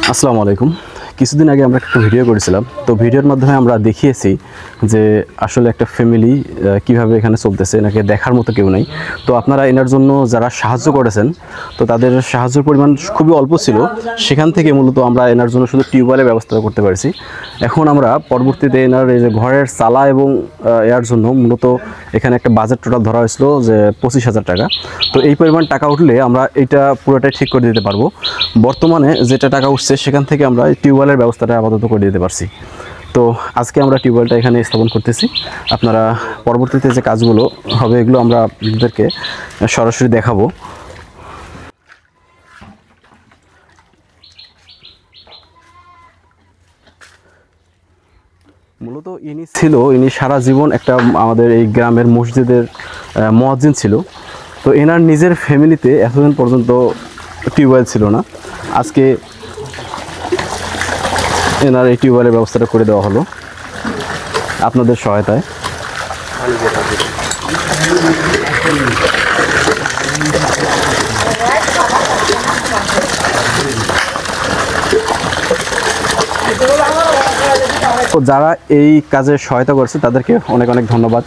আসসালামু আলাইকুম। কিছুদিন আগে আমরা একটা ভিডিও করেছিলাম, তো ভিডিওর মাধ্যমে আমরা দেখিয়েছি যে আসলে একটা ফ্যামিলি কিভাবে এখানে চলতেছে, নাকি দেখার মতো কেউ নেই। তো আপনারা এনার জন্য যারা সাহায্য করেছেন, তো তাদের সাহায্যের পরিমাণ খুবই অল্প ছিল, সেখান থেকে মূলত আমরা এনার জন্য শুধু টিউবওয়েলের ব্যবস্থা করতে পারছি। এখন আমরা পরবর্তীতে এনার এই যে ঘরের চালা এবং এর জন্য মূলত এখানে একটা বাজেট টোটাল ধরা হয়েছিল যে 25,000 টাকা। তো এই পরিমাণ টাকা উঠলে আমরা এটা পুরোটাই ঠিক করে দিতে পারবো। বর্তমানে যেটা টাকা উঠছে সেখান থেকে আমরা টিউবওয়েলের ব্যবস্থাটা আপাতত করে দিতে পারছি। তো আজকে আমরা টিউবওয়েলটা এখানে স্থাপন করতেছি। আপনারা পরবর্তীতে যে কাজগুলো হবে এগুলো আমরা আপনাদেরকে সরাসরি দেখাবো। মূলত ইনি সারা জীবন একটা আমাদের এই গ্রামের মসজিদের মুয়াজ্জিন ছিল। তো এনার নিজের ফ্যামিলিতে এতদিন পর্যন্ত টিউবওয়েল ছিল না। আজকে এনার এই টিউবওয়েলের ব্যবস্থাটা করে দেওয়া হলো আপনাদের সহায়তায়। তো যারা এই কাজে সহায়তা করছে তাদেরকে অনেক অনেক ধন্যবাদ।